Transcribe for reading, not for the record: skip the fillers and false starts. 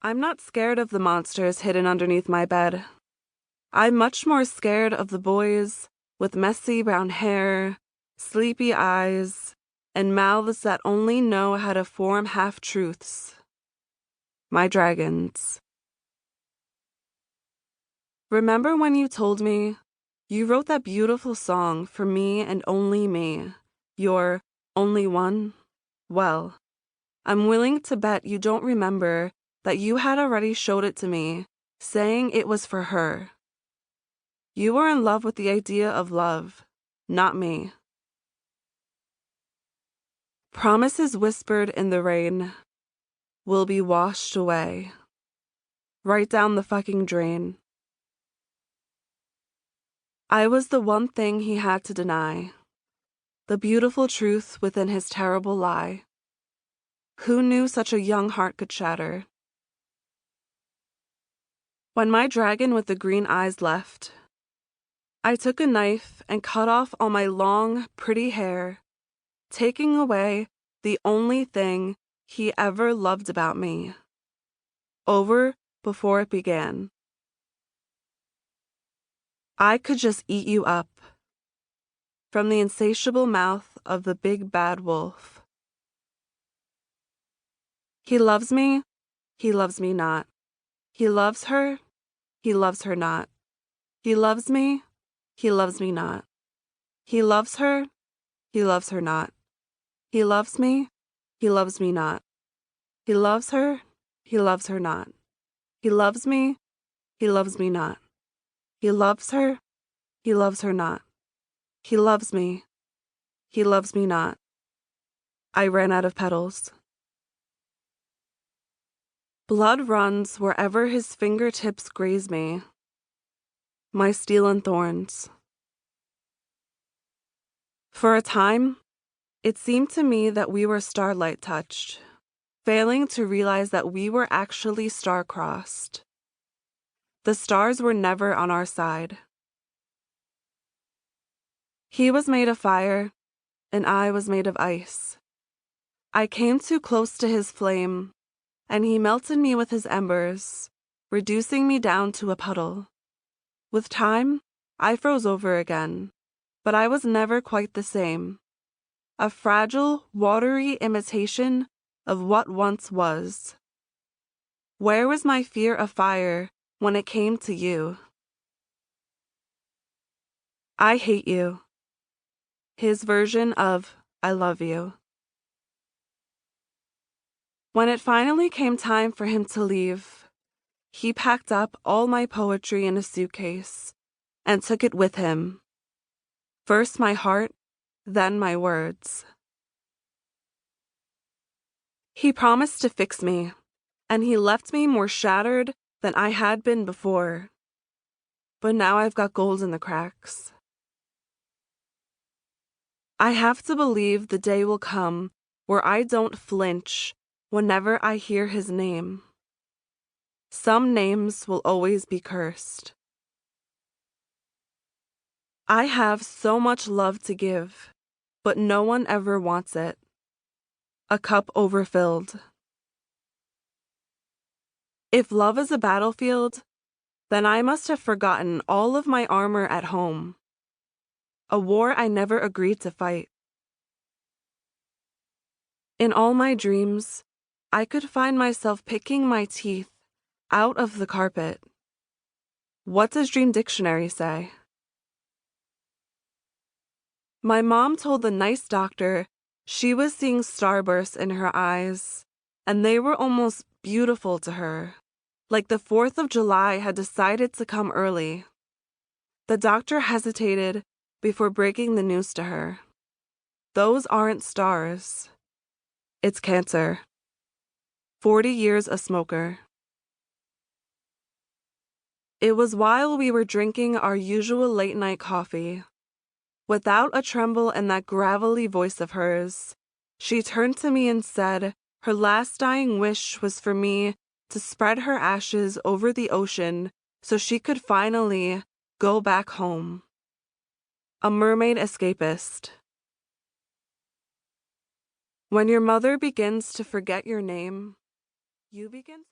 I'm not scared of the monsters hidden underneath my bed. I'm much more scared of the boys with messy brown hair, sleepy eyes, and mouths that only know how to form half-truths. My dragons. Remember when you told me you wrote that beautiful song for me and only me, your only one? Well, I'm willing to bet you don't remember that you had already showed it to me, saying it was for her. You were in love with the idea of love, not me. Promises whispered in the rain will be washed away. Right down the fucking drain. I was the one thing he had to deny. The beautiful truth within his terrible lie. Who knew such a young heart could shatter? When my dragon with the green eyes left, I took a knife and cut off all my long, pretty hair, taking away the only thing he ever loved about me. Over before it began. I could just eat you up. From the insatiable mouth of the big bad wolf. He loves me not. He loves her not. He loves me not. He loves her not. He loves me not. He loves her not. He loves me not. He loves her not. He loves me not. I ran out of petals. Blood runs wherever his fingertips graze me. My steel and thorns. For a time, it seemed to me that we were starlight touched, failing to realize that we were actually star-crossed. The stars were never on our side. He was made of fire, and I was made of ice. I came too close to his flame, and he melted me with his embers, reducing me down to a puddle. With time, I froze over again, but I was never quite the same. A fragile, watery imitation of what once was. Where was my fear of fire when it came to you? I hate you. His version of I love you. When it finally came time for him to leave, he packed up all my poetry in a suitcase and took it with him. First my heart, then my words. He promised to fix me, and he left me more shattered than I had been before. But now I've got gold in the cracks. I have to believe the day will come where I don't flinch whenever I hear his name. Some names will always be cursed. I have so much love to give, but no one ever wants it. A cup overfilled. If love is a battlefield, then I must have forgotten all of my armor at home. A war I never agreed to fight. In all my dreams, I could find myself picking my teeth out of the carpet. What does Dream Dictionary say? My mom told the nice doctor she was seeing starbursts in her eyes, and they were almost beautiful to her, like the 4th of July had decided to come early. The doctor hesitated before breaking the news to her. Those aren't stars. It's cancer. 40 years a smoker. It was while we were drinking our usual late-night coffee. Without a tremble in that gravelly voice of hers, she turned to me and said her last dying wish was for me to spread her ashes over the ocean so she could finally go back home. A mermaid escapist. When your mother begins to forget your name, you begin